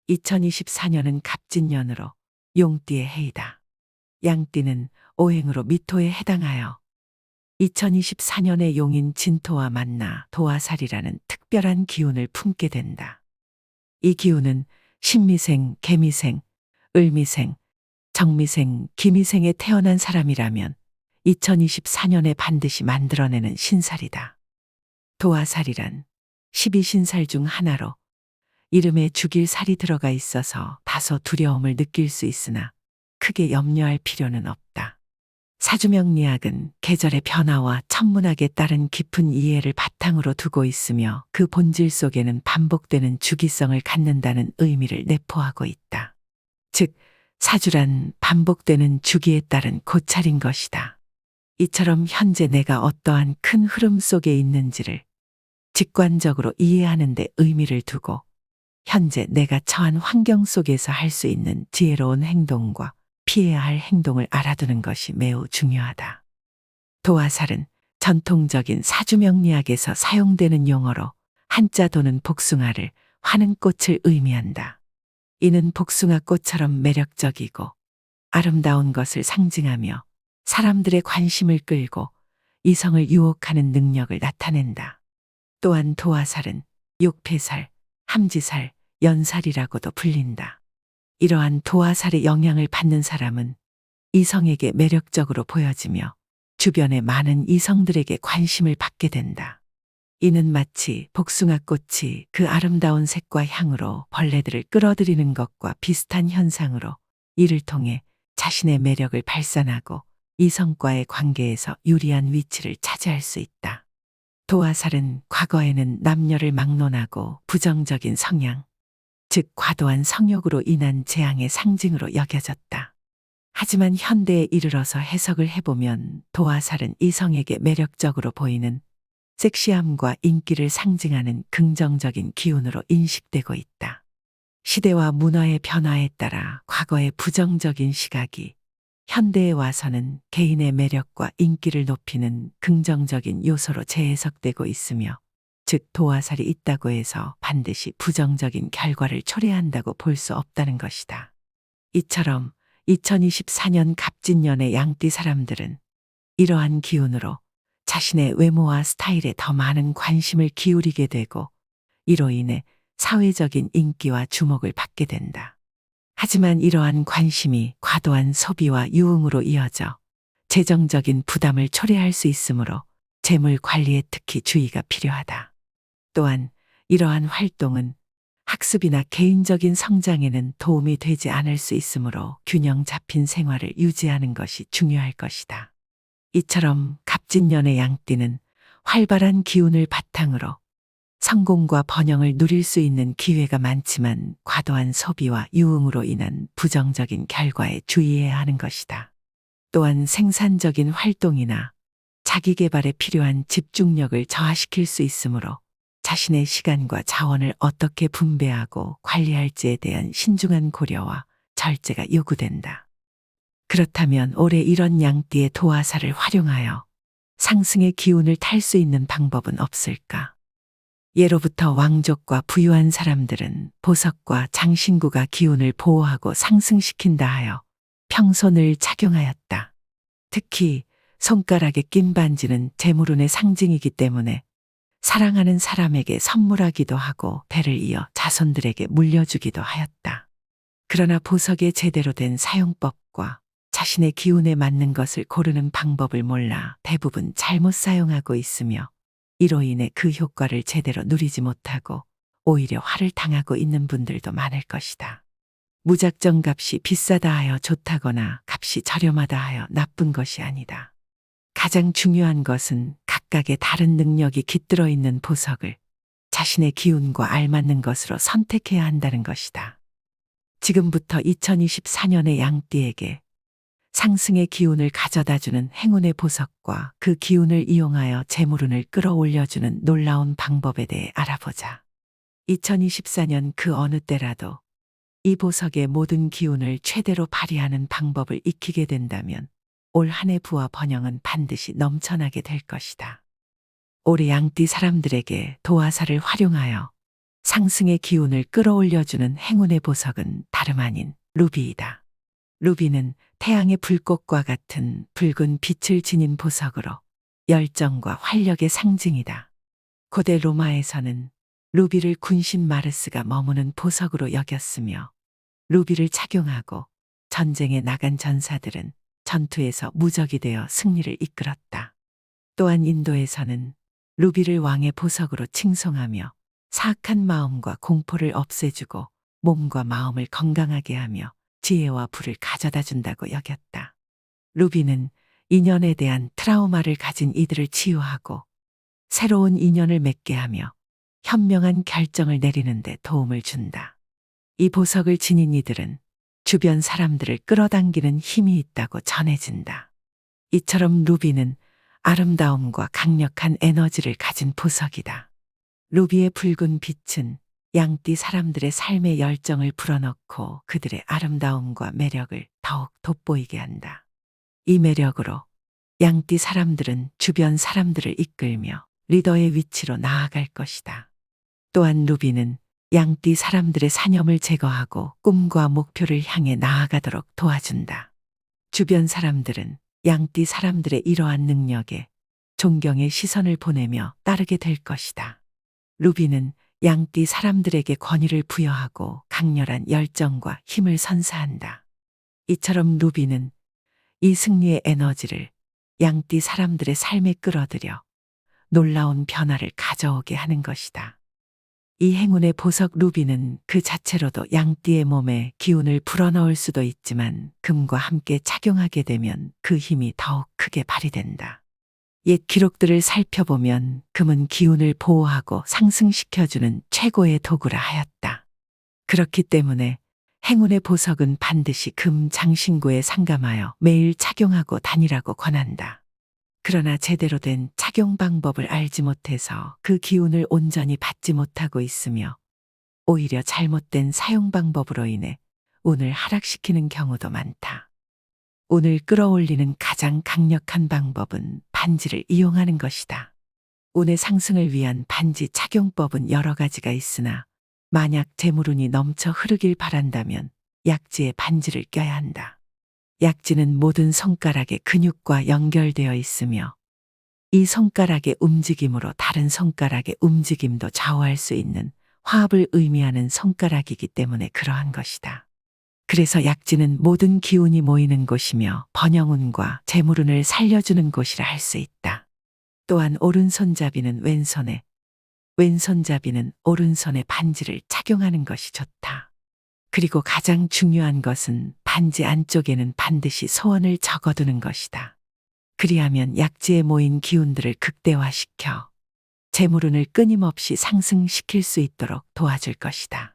2024년은 갑진년으로 용띠의 해이다. 양띠는 오행으로 미토에 해당하여 2024년의 용인 진토와 만나 도화살이라는 특별한 기운을 품게 된다. 이 기운은 신미생, 개미생, 을미생, 정미생, 기미생에 태어난 사람이라면 2024년에 반드시 만들어내는 신살이다. 도화살이란 12신살 중 하나로 이름에 죽일 살이 들어가 있어서 다소 두려움을 느낄 수 있으나 크게 염려할 필요는 없다. 사주명리학은 계절의 변화와 천문학에 따른 깊은 이해를 바탕으로 두고 있으며 그 본질 속에는 반복되는 주기성을 갖는다는 의미를 내포하고 있다. 즉, 사주란 반복되는 주기에 따른 고찰인 것이다. 이처럼 현재 내가 어떠한 큰 흐름 속에 있는지를 직관적으로 이해하는 데 의미를 두고 현재 내가 처한 환경 속에서 할 수 있는 지혜로운 행동과 피해야 할 행동을 알아두는 것이 매우 중요하다. 도화살은 전통적인 사주명리학에서 사용되는 용어로 한자 도는 복숭아를 화는 꽃을 의미한다. 이는 복숭아 꽃처럼 매력적이고 아름다운 것을 상징하며 사람들의 관심을 끌고 이성을 유혹하는 능력을 나타낸다. 또한 도화살은 욕패살, 함지살, 연살이라고도 불린다. 이러한 도화살의 영향을 받는 사람은 이성에게 매력적으로 보여지며 주변의 많은 이성들에게 관심을 받게 된다. 이는 마치 복숭아 꽃이 그 아름다운 색과 향으로 벌레들을 끌어들이는 것과 비슷한 현상으로 이를 통해 자신의 매력을 발산하고 이성과의 관계에서 유리한 위치를 차지할 수 있다. 도화살은 과거에는 남녀를 막론하고 부정적인 성향, 즉 과도한 성욕으로 인한 재앙의 상징으로 여겨졌다. 하지만 현대에 이르러서 해석을 해보면 도화살은 이성에게 매력적으로 보이는 섹시함과 인기를 상징하는 긍정적인 기운으로 인식되고 있다. 시대와 문화의 변화에 따라 과거의 부정적인 시각이 현대에 와서는 개인의 매력과 인기를 높이는 긍정적인 요소로 재해석되고 있으며, 즉 도화살이 있다고 해서 반드시 부정적인 결과를 초래한다고 볼 수 없다는 것이다. 이처럼 2024년 갑진년의 양띠 사람들은 이러한 기운으로 자신의 외모와 스타일에 더 많은 관심을 기울이게 되고 이로 인해 사회적인 인기와 주목을 받게 된다. 하지만 이러한 관심이 과도한 소비와 유흥으로 이어져 재정적인 부담을 초래할 수 있으므로 재물 관리에 특히 주의가 필요하다. 또한 이러한 활동은 학습이나 개인적인 성장에는 도움이 되지 않을 수 있으므로 균형 잡힌 생활을 유지하는 것이 중요할 것이다. 이처럼 갑진년의 양띠는 활발한 기운을 바탕으로 성공과 번영을 누릴 수 있는 기회가 많지만 과도한 소비와 유흥으로 인한 부정적인 결과에 주의해야 하는 것이다. 또한 생산적인 활동이나 자기 개발에 필요한 집중력을 저하시킬 수 있으므로 자신의 시간과 자원을 어떻게 분배하고 관리할지에 대한 신중한 고려와 절제가 요구된다. 그렇다면 올해 이런 양띠의 도화살을 활용하여 상승의 기운을 탈 수 있는 방법은 없을까? 예로부터 왕족과 부유한 사람들은 보석과 장신구가 기운을 보호하고 상승시킨다 하여 평소 늘 착용하였다. 특히 손가락에 낀 반지는 재물운의 상징이기 때문에 사랑하는 사람에게 선물하기도 하고 배를 이어 자손들에게 물려주기도 하였다. 그러나 보석의 제대로 된 사용법과 자신의 기운에 맞는 것을 고르는 방법을 몰라 대부분 잘못 사용하고 있으며 이로 인해 그 효과를 제대로 누리지 못하고 오히려 화를 당하고 있는 분들도 많을 것이다. 무작정 값이 비싸다 하여 좋다거나 값이 저렴하다 하여 나쁜 것이 아니다. 가장 중요한 것은 각각의 다른 능력이 깃들어 있는 보석을 자신의 기운과 알맞는 것으로 선택해야 한다는 것이다. 지금부터 2024년의 양띠에게 상승의 기운을 가져다주는 행운의 보석과 그 기운을 이용하여 재물운을 끌어올려주는 놀라운 방법에 대해 알아보자. 2024년 그 어느 때라도 이 보석의 모든 기운을 최대로 발휘하는 방법을 익히게 된다면 올 한 해 부와 번영은 반드시 넘쳐나게 될 것이다. 올해 양띠 사람들에게 도화살을 활용하여 상승의 기운을 끌어올려주는 행운의 보석은 다름 아닌 루비이다. 루비는 태양의 불꽃과 같은 붉은 빛을 지닌 보석으로 열정과 활력의 상징이다. 고대 로마에서는 루비를 군신 마르스가 머무는 보석으로 여겼으며 루비를 착용하고 전쟁에 나간 전사들은 전투에서 무적이 되어 승리를 이끌었다. 또한 인도에서는 루비를 왕의 보석으로 칭송하며 사악한 마음과 공포를 없애주고 몸과 마음을 건강하게 하며 지혜와 부를 가져다 준다고 여겼다. 루비는 인연에 대한 트라우마를 가진 이들을 치유하고 새로운 인연을 맺게 하며 현명한 결정을 내리는 데 도움을 준다. 이 보석을 지닌 이들은 주변 사람들을 끌어당기는 힘이 있다고 전해진다. 이처럼 루비는 아름다움과 강력한 에너지를 가진 보석이다. 루비의 붉은 빛은 양띠 사람들의 삶의 열정을 불어넣고 그들의 아름다움과 매력을 더욱 돋보이게 한다. 이 매력으로 양띠 사람들은 주변 사람들을 이끌며 리더의 위치로 나아갈 것이다. 또한 루비는 양띠 사람들의 사념을 제거하고 꿈과 목표를 향해 나아가도록 도와준다. 주변 사람들은 양띠 사람들의 이러한 능력에 존경의 시선을 보내며 따르게 될 것이다. 루비는 양띠 사람들에게 권위를 부여하고 강렬한 열정과 힘을 선사한다. 이처럼 루비는 이 승리의 에너지를 양띠 사람들의 삶에 끌어들여 놀라운 변화를 가져오게 하는 것이다. 이 행운의 보석 루비는 그 자체로도 양띠의 몸에 기운을 불어넣을 수도 있지만 금과 함께 착용하게 되면 그 힘이 더욱 크게 발휘된다. 옛 기록들을 살펴보면 금은 기운을 보호하고 상승시켜주는 최고의 도구라 하였다. 그렇기 때문에 행운의 보석은 반드시 금 장신구에 상감하여 매일 착용하고 다니라고 권한다. 그러나 제대로 된 착용 방법을 알지 못해서 그 기운을 온전히 받지 못하고 있으며 오히려 잘못된 사용 방법으로 인해 운을 하락시키는 경우도 많다. 운을 끌어올리는 가장 강력한 방법은 반지를 이용하는 것이다. 운의 상승을 위한 반지 착용법은 여러 가지가 있으나 만약 재물운이 넘쳐 흐르길 바란다면 약지에 반지를 껴야 한다. 약지는 모든 손가락의 근육과 연결되어 있으며 이 손가락의 움직임으로 다른 손가락의 움직임도 좌우할 수 있는 화합을 의미하는 손가락이기 때문에 그러한 것이다. 그래서 약지는 모든 기운이 모이는 곳이며 번영운과 재물운을 살려주는 곳이라 할 수 있다. 또한 오른손잡이는 왼손에, 왼손잡이는 오른손에 반지를 착용하는 것이 좋다. 그리고 가장 중요한 것은 반지 안쪽에는 반드시 소원을 적어두는 것이다. 그리하면 약지에 모인 기운들을 극대화시켜 재물운을 끊임없이 상승시킬 수 있도록 도와줄 것이다.